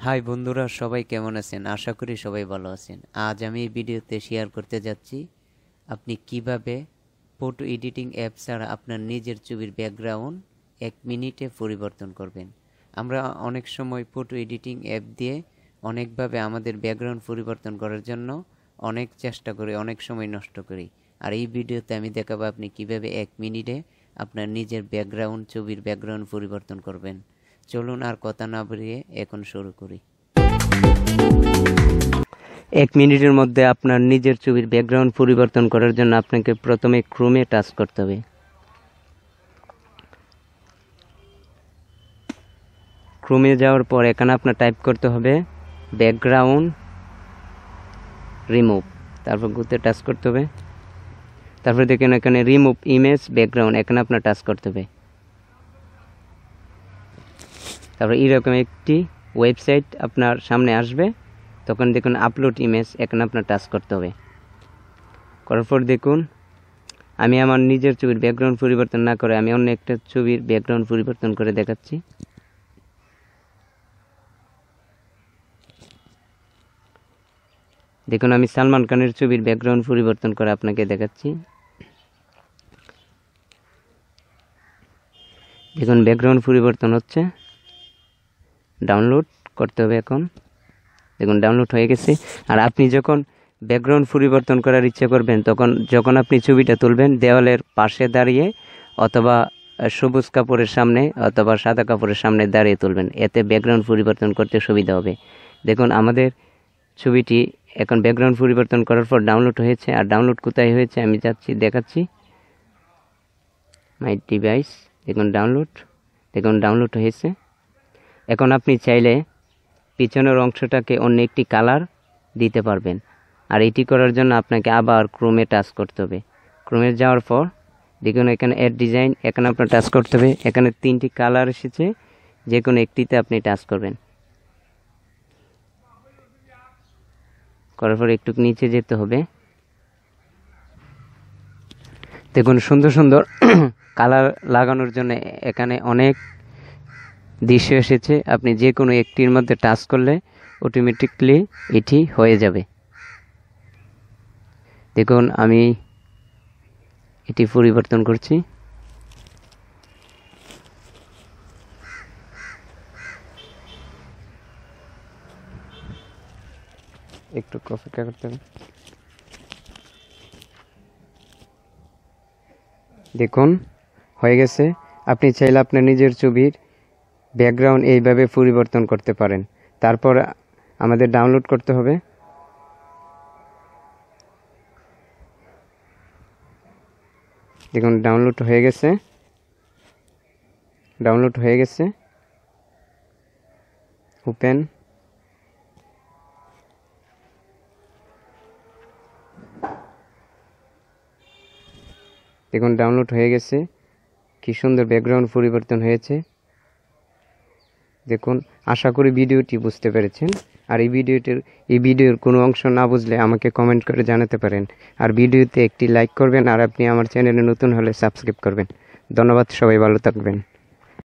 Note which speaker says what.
Speaker 1: High বন্ধুরা, সবাই কেমন আছেন? আশা করি সবাই ভালো আছেন। আজ আমি এই ভিডিওতে শেয়ার করতে যাচ্ছি আপনি কিভাবে ফটো এডিটিং অ্যাপ ছাড়া আপনার নিজের ছবির ব্যাকগ্রাউন্ড 1 মিনিটে পরিবর্তন করবেন। আমরা অনেক সময় ফটো এডিটিং অ্যাপ দিয়ে অনেকভাবে আমাদের ব্যাকগ্রাউন্ড পরিবর্তন করার জন্য অনেক চেষ্টা করি, অনেক সময় নষ্ট করি। আর এই ভিডিওতে আমি দেখাবো আপনি কিভাবে 1 মিনিটে আপনার নিজের ছবির ব্যাকগ্রাউন্ড পরিবর্তন করবেন। চলুন আর কথা না বাড়িয়ে এখন শুরু করি।
Speaker 2: 1 মিনিটের মধ্যে আপনার নিজের ছবির ব্যাকগ্রাউন্ড পরিবর্তন করার জন্য আপনাকে প্রথমে ক্রোমে টাচ করতে হবে। ক্রোমে যাওয়ার পর এখানে আপনার টাইপ করতে হবে ব্যাকগ্রাউন্ড রিমুভ, তারপর গুতে টাচ করতে হবে। তারপর দেখেন এখানে রিমুভ ইমেজ ব্যাকগ্রাউন্ড, এখানে আপনার টাচ করতে হবে। তারপর এরকম একটি ওয়েবসাইট আপনার সামনে আসবে, তখন দেখুন আপলোড ইমেজ, এখানে আপনার টাচ করতে হবে। করার পর দেখুন আমি আমার নিজের ছবির ব্যাকগ্রাউন্ড পরিবর্তন না করে আমি অন্য একটা ছবির ব্যাকগ্রাউন্ড পরিবর্তন করে দেখাচ্ছি। দেখুন আমি সালমান খানের ছবির ব্যাকগ্রাউন্ড পরিবর্তন করে আপনাকে দেখাচ্ছি। দেখুন ব্যাকগ্রাউন্ড পরিবর্তন হচ্ছে, ডাউনলোড করতে হবে। এখন দেখুন ডাউনলোড হয়ে গেছে। আর আপনি যখন ব্যাকগ্রাউন্ড পরিবর্তন করার ইচ্ছে করবেন, যখন আপনি ছবিটা তুলবেন দেওয়ালের পাশে দাঁড়িয়ে অথবা সবুজ কাপড়ের সামনে অথবা সাদা কাপড়ের সামনে দাঁড়িয়ে তুলবেন, এতে ব্যাকগ্রাউন্ড পরিবর্তন করতে সুবিধা হবে। দেখুন আমাদের ছবিটি এখন ব্যাকগ্রাউন্ড পরিবর্তন করার পর ডাউনলোড হয়েছে। আর ডাউনলোড কোথায় হয়েছে আমি দেখাচ্ছি মাই ডিভাইস। দেখুন ডাউনলোড হয়েছে। এখন আপনি চাইলে পিছনের অংশটাকে অন্য একটি কালার দিতে পারবেন। আর এটি করার জন্য আপনাকে আবার ক্রোমে টাচ করতে হবে। ক্রোমে যাওয়ার পর দেখুন এখানে অ্যাড ডিজাইন, এখানে আপনার টাচ করতে হবে। এখানে 3টি কালার এসেছে, যে কোনো একটিতে আপনি টাচ করবেন। করার পর একটু নিচে যেতে হবে। দেখুন সুন্দর সুন্দর কালার লাগানোর জন্য এখানে অনেক দৃশ্য এসেছে। আপনি যে কোনো একটির মধ্যে টাচ করলে অটোমেটিকলি এটি হয়ে যাবে। দেখুন আমি এটি পরিবর্তন করছি। একটু অপেক্ষা করতে হবে। দেখুন হয়ে গেছে। আপনি চাইলে আপনার নিজের ছবির ব্যাকগ্রাউন্ড এইভাবে পরিবর্তন করতে পারেন। তারপর আমাদের ডাউনলোড করতে হবে। দেখুন ডাউনলোড হয়ে গেছে। ওপেন। দেখুন ডাউনলোড হয়ে গেছে। কি সুন্দর ব্যাকগ্রাউন্ড পরিবর্তন হয়েছে। দেখুন আশা করি ভিডিওটি বুঝতে পেরেছেন। আর এই ভিডিওর কোনো অংশ না বুঝলে আমাকে কমেন্ট করে জানাতে পারেন। আর ভিডিওতে একটি লাইক করবেন। আর আপনি আমার চ্যানেলে নতুন হলে সাবস্ক্রাইব করবেন। ধন্যবাদ, সবাই ভালো থাকবেন।